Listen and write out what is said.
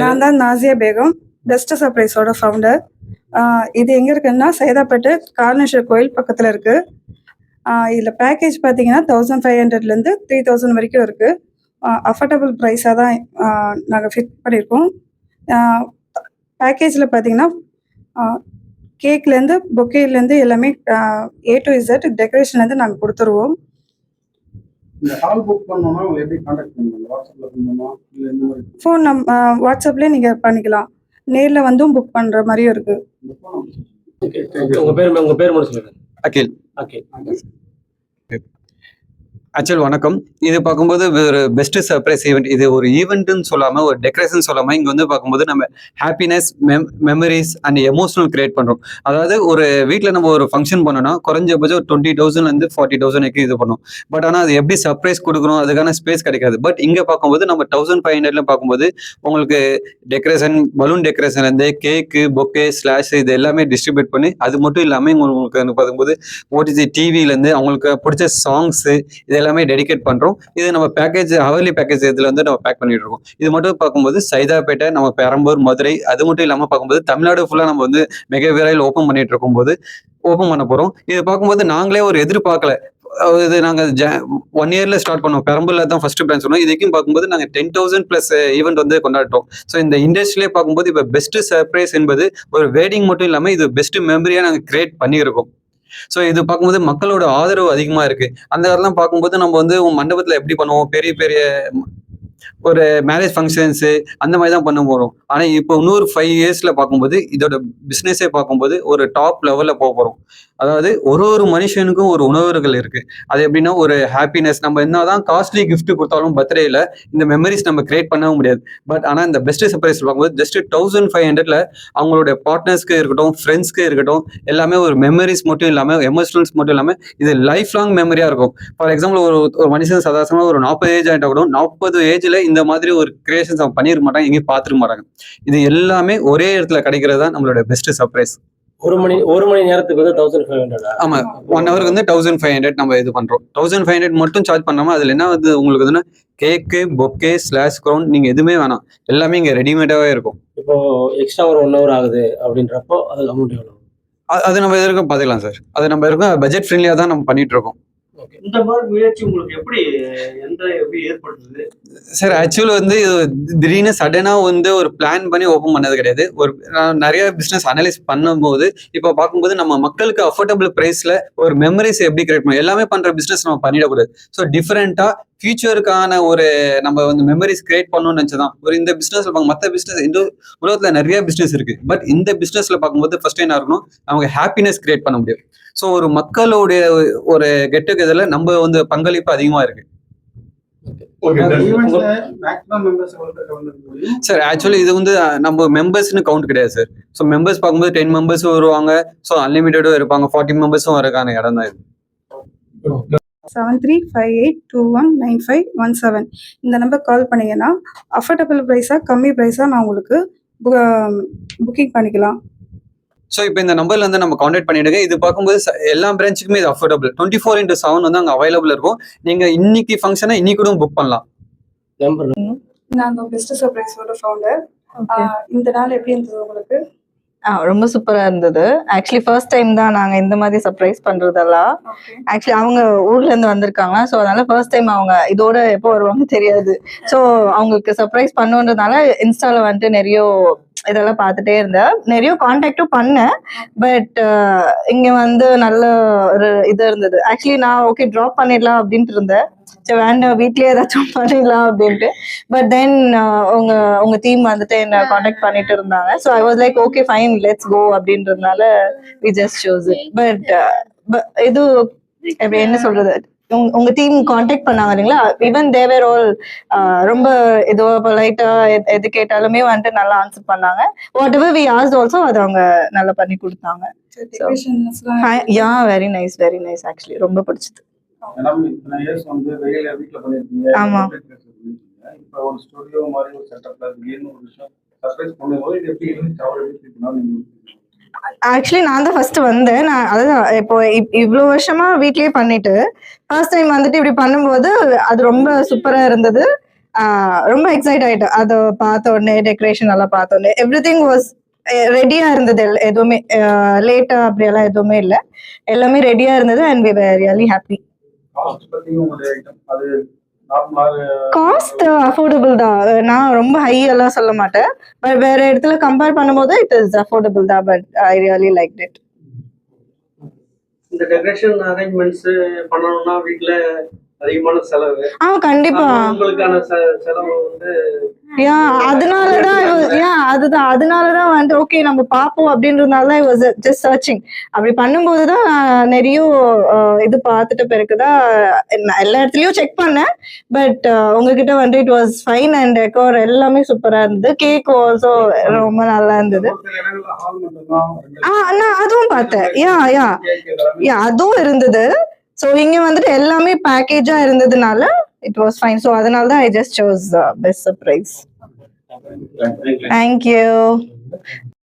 நான் தான் nausea Begum, best சர்ப்ரைஸோட founder. இது எங்கே இருக்குன்னா சைதாப்பேட்டை காரணேஸ்வர் கோயில் பக்கத்தில் இருக்குது. இதில் பேக்கேஜ் பார்த்தீங்கன்னா 1500லேருந்து 3000 வரைக்கும் இருக்குது. அஃபோர்டபுள் ப்ரைஸாக தான் நாங்கள் ஃபிட் பண்ணியிருக்கோம். பேக்கேஜில் பார்த்தீங்கன்னா கேக்லேருந்து பொக்கேலேருந்து எல்லாமே A to Z டெக்கரேஷன்லேருந்து நாங்கள் கொடுத்துருவோம். இந்த ஹால் புக் பண்ணனும்னா உங்களை எப்படி கான்டாக்ட் பண்ணுவாங்க? வாட்ஸ்அப்ல பண்ணுமா இல்ல இந்த மாதிரி ஃபோன் வாட்ஸ்அப்லேயே நீங்கள் பண்ணிக்கலாம். நேரில் வந்தும் புக் பண்ணுற மாதிரியும் இருக்குது. உங்க பேர் மட்டும் சொல்லுங்க. அகில். அகில். ஆக்சுவல் வணக்கம். இது பார்க்கும்போது ஒரு பெஸ்ட் சர்ப்ரைஸ் ஈவெண்ட். இது ஒரு ஈவெண்ட்னு சொல்லாமல் ஒரு டெக்கரேஷன் சொல்லாமல் இங்கே வந்து பார்க்கும்போது நம்ம happiness memories and emotional create பண்ணுறோம். அதாவது ஒரு வீட்டில் நம்ம ஒரு ஃபங்க்ஷன் பண்ணோம்னா குறைஞ்சபட்சம் 20,000லேருந்து 40,000 இது பண்ணும். பட் ஆனால் அது எப்படி சர்ப்ரைஸ் கொடுக்குறோம் அதுக்கான ஸ்பேஸ் கிடைக்காது. பட் இங்கே பார்க்கும்போது நம்ம 1500 பார்க்கும்போது உங்களுக்கு டெக்கரேஷன் பலூன் டெக்கரேஷன்லேருந்து கேக்கு பொக்கே ஸ்லாஷ் இது எல்லாமே டிஸ்ட்ரிபியூட் பண்ணி அது மட்டும் இல்லாமல் உங்களுக்கு பார்க்கும்போது ஓடிஜி டிவிலேருந்து அவங்களுக்கு பிடிச்ச சாங்ஸு இது எல்லாமே டெடிகேட் பண்றோம். இது நம்ம பேக்கேஜ் ஹவர்லி பேக்கேஜ் இதுல வந்து நம்ம பேக் பண்ணிட்டு இருக்கோம். இது மட்டும் பார்க்கும்போது சைதாப்பேட்டை, நம்ம பெரம்பூர், மதுரை அது மட்டும் இல்லாம பார்க்கும்போது தமிழ்நாடு ஃபுல்லா நம்ம வந்து மெகா விரைவில் ஓப்பன் பண்ணிட்டு இருக்கும்போது ஓப்பன் பண்ண போறோம். இது பார்க்கும்போது நாங்களே ஒரு எதிர்பார்க்கல. இது நாங்க 1 இயர்ல ஸ்டார்ட் பண்ணோம். பெரம்பூர்ல தான் ஃபர்ஸ்ட் பிரான்ச் சொன்னோம். இதுக்கும் பார்க்கும்போது நாங்க 10,000+ ஈவெண்ட் வந்து கொண்டாடிட்டோம். ஸோ இந்த இண்டஸ்ட்ரியிலே பார்க்கும்போது இப்போ பெஸ்ட் சர்ப்ரைஸ் என்பது ஒரு வெட்டிங் மட்டும் இல்லாம இது பெஸ்ட் மெமரியா நாங்க கிரியேட் பண்ணியிருக்கோம். ஸோ இது பார்க்கும்போது மக்களோட ஆதரவு அதிகமா இருக்கு. அந்த காலம்லாம் பார்க்கும்போது நம்ம வந்து மண்டபத்துல எப்படி பண்ணுவோம், பெரிய பெரிய ஒரு மேரேஜ் ஃபங்க்ஷன்ஸு அந்த மாதிரி தான் பண்ண போகிறோம். ஆனால் இப்போ இன்னொரு 5 இயர்ஸில் பார்க்கும்போது இதோட பிஸ்னஸே பார்க்கும்போது ஒரு டாப் லெவலில் போக போகிறோம். அதாவது ஒரு மனுஷனுக்கும் ஒரு உணர்வுகள் இருக்குது. அது எப்படின்னா ஒரு ஹாப்பினஸ். நம்ம என்ன தான் காஸ்ட்லி கிஃப்ட் கொடுத்தாலும் பர்த்டேயில் இந்த மெமரிஸ் நம்ம கிரியேட் பண்ணவும் முடியாது. பட் ஆனால் இந்த பெஸ்ட் சர்ப்ரைஸ் பார்க்கும்போது ஜஸ்ட் 1500ல் அவங்களோட பார்ட்னர்ஸ்க்கு இருக்கட்டும், ஃப்ரெண்ட்ஸ்க்கு இருக்கட்டும், எல்லாமே ஒரு மெமரிஸ் மட்டும் இல்லாமல் எமோஷனல்ஸ் மட்டும் இல்லாமல் இது லைஃப் லாங் மெமரியாக இருக்கும். ஃபார் எக்ஸாம்பிள் ஒரு மனுஷன் சாதாரணமாக ஒரு 40 ஏஜ் ஆகிட்டா கூட 40 ஏஜில் இந்த மாதிரி ஒரு கிரியேஷன்ஸ் அவன் பண்ணிருக்க மாட்டாங்க, எங்கேயும் பார்த்துருக்க மாட்டாங்க. இது எல்லாமே ஒரே இடத்துல கிடைக்கிறது தான் நம்மளோட பெஸ்ட் சர்ப்ரைஸ். ஒரு மணி நேரத்துக்கு வந்து 1500. ஆமா, 1 ஹவருக்கு வந்து 1500 நம்ம இது பண்றோம். 1500 மட்டும் சார்ஜ் பண்ணாம அதுல என்ன வந்து உங்களுக்கு வந்து கேக்கு பொக்கே ஸ்லாஷ் க்ரௌன் நீங்க எதுவுமே வேணாம், எல்லாமே இங்க ரெடிமேடாவே இருக்கும். இப்போ எக்ஸ்ட்ரா ஒரு 1 ஹவர் ஆகுது அப்படின்றப்போ அது அமௌண்ட் எவ்வளவு? அது நம்ம எதிர்க்கும் பாத்துக்கலாம் சார். அது நம்ம இருக்கும் பட்ஜெட் ஃப்ரெண்ட்லியா தான் நம்ம பண்ணிட்டு இருக்கோம். இந்த மாதிரி முயற்சி உங்களுக்கு எப்படி ஏற்படுத்துது சார்? ஆக்சுவலி வந்து திடீர்னு சடனா வந்து ஒரு பிளான் பண்ணி ஓப்பன் பண்ணது கிடையாது. நான் நிறைய பிசினஸ் அனலைஸ் பண்ணும்போது இப்போ பார்க்கும்போது நம்ம மக்களுக்கு அஃபோர்டபுள் பிரைஸ்ல ஒரு மெமரிஸ் எப்படி கிரியேட் பண்ணும், எல்லாமே பண்ற பிசினஸ் நம்ம பண்ணிடக்கூடாது. ஸோ டிஃப்ரெண்டா ஃபியூச்சருக்கான ஒரு நம்ம வந்து மெமரிஸ் கிரியேட் பண்ணணும்னு நினைச்சதான் ஒரு இந்த பிசினஸ்ல மற்ற பிசினஸ் இந்த உலகத்துல நிறைய பிசினஸ் இருக்கு. பட் இந்த பிசினஸ்ல பார்க்கும்போது ஃபர்ஸ்ட் என்ன இருக்கணும், அவங்க ஹாப்பினஸ் கிரியேட் பண்ண முடியும். ஸோ ஒரு மக்களுடைய ஒரு கெட் டுகெதர்ல நம்ம வந்து பங்களிப்பு அதிகமா இருக்கு. சார் ஆக்சுவலி இது வந்து நம்ம மெம்பர்ஸ்னு கவுண்ட் கிடையாது சார். ஸோ மெம்பர்ஸ் பார்க்கும்போது 10 மெம்பர்ஸ் வருவாங்க. ஸோ அன்லிமிட்டடும் இருப்பாங்க. 40 மெம்பர்ஸும் வரக்கான இடம் தான் இது. 7358219517 இந்த நம்பர் கால் பண்ணீங்கன்னா அஃபோர்டபுள் ப்ரைஸாக கம்மி ப்ரைஸாக நான் உங்களுக்கு புக்கிங் பண்ணிக்கலாம். ஸோ இப்போ இந்த நம்பர்ல வந்து நம்ம கான்டாக்ட் பண்ணிடுங்க. இது பார்க்கும்போது எல்லா பிரான்ச்சுக்குமே இது அஃபோர்டபுள் 24/7 வந்து அங்கே அவைலபிள் இருக்கும். நீங்க இன்னைக்கு ஃபங்க்ஷனை இன்னைக்கு கூட புக் பண்ணலாம். நான் பெஸ்ட் சர்ப்ரைஸோட ஃபவுண்டர். இந்த நாள் எப்படி இருந்தது உங்களுக்கு? ரொம்ப சூப்பரா இருந்தது. ஆக்சுவலி ஃபர்ஸ்ட் டைம் தான் நாங்க இந்த மாதிரி சர்ப்ரைஸ் பண்றதெல்லாம். ஆக்சுவலி அவங்க ஊர்ல இருந்து வந்திருக்காங்க. ஸோ அதனால ஃபர்ஸ்ட் டைம் அவங்க இதோட எப்போ வருவாங்க தெரியாது. ஸோ அவங்களுக்கு சர்ப்ரைஸ் பண்ணுன்றதுனால இன்ஸ்டால வந்துட்டு நிறைய இதெல்லாம் பார்த்துட்டே இருந்தேன். நிறைய கான்டாக்டும் பண்ணேன். பட் இங்க வந்து நல்ல ஒரு இது இருந்தது. ஆக்சுவலி நான் ஓகே ட்ராப் பண்ணிடலாம் அப்படின்ட்டு இருந்தேன். சரி வேண்டாம் வீட்லயே ஏதாச்சும் பண்ணிடலாம் அப்படின்ட்டு. பட் தென் உங்க டீம் வந்துட்டு என்ன கான்டாக்ட் பண்ணிட்டு இருந்தாங்க. So I was like okay fine let's go அப்படின்றதுனால we just chose it. But இது என்ன சொல்றது, உங்க டீம் கான்டாக்ட் பண்ணாங்க இல்லைங்களா, ஈவன் தே வேர் ஆல் ரொம்ப ஏதோ பொலைட்டா எது கேட்டாலுமே வந்துட்டு நல்லா ஆன்சர் பண்ணாங்க. Whatever we asked also அது அவங்க நல்லா பண்ணி கொடுத்தாங்க. யா வெரி நைஸ் ஆக்சுவலி ரொம்ப பிடிச்சது. ஆமா, இப்போ ஒரு ஸ்டுடியோ மாதிரி ஒரு செட்டப்ல திடீர்னு ஒரு விஷயம் சர்ப்ரைஸ் பண்ணும்போது இது எப்படி இருந்துச்சு, அவர் எப்படி பண்ணாங்க? ஆக்சுவலி நான் தான் ஃபர்ஸ்ட் வந்தேன். நான் அதுதான் இப்போ இவ்வளோ வருஷமா வீட்லயே பண்ணிட்டு ஃபர்ஸ்ட் டைம் வந்துட்டு இப்படி பண்ணும்போது அது ரொம்ப சூப்பரா இருந்தது. ரொம்ப எக்ஸைட் ஆயிட்டேன் அதை பார்த்த உடனே, டெக்கரேஷன் எல்லாம் பார்த்த உடனே. எவ்ரி திங் வாஸ் ரெடியா இருந்தது, எதுவுமே லேட்டா அப்படியெல்லாம் எதுவுமே இல்லை, எல்லாமே ரெடியா இருந்தது. And we were really happy. Cost பத்தி உங்களுடைய ஐட்டம் அது நார்மலா காஸ்ட் அஃபோர்டபுள் தான். நான் ரொம்ப ஹை எல்லாம் சொல்ல மாட்டேன், பட் வேற இடத்துல கம்பேர் பண்ணும்போது இட் இஸ் அஃபோர்டபுள் தான். But I really like it. இந்த டெக்கரேஷன் அரேஞ்ச்மெண்ட்ஸ் பண்ணணும்னா வீட்ல அதிகமான செலவு. கண்டிப்பா. உங்களுக்கான செலவு வந்து அதனாலதான் வந்து ஓகே நம்ம பாப்போம் அப்படின்றதுனால ஐ வாஸ் ஜஸ்ட் சர்ச்சிங். அப்படி பண்ணும்போதுதான் நான் நிறைய இது பார்த்துட்ட பிறகுதான் எல்லா இடத்துலயும் செக் பண்ணேன். பட் உங்ககிட்ட வந்து it was fine and decor எல்லாமே சூப்பரா இருந்தது. கேக் ஆல்சோ ரொம்ப நல்லா இருந்தது. ஹால் மட்டும் தான் நான் அதுவும் பார்த்தேன். அதுவும் இருந்தது. ஸோ இங்க வந்துட்டு எல்லாமே பேக்கேஜா இருந்ததுனால இட் வாஸ் ஃபைன். ஸோ அதனால தான் I just chose best surprise. Thank you.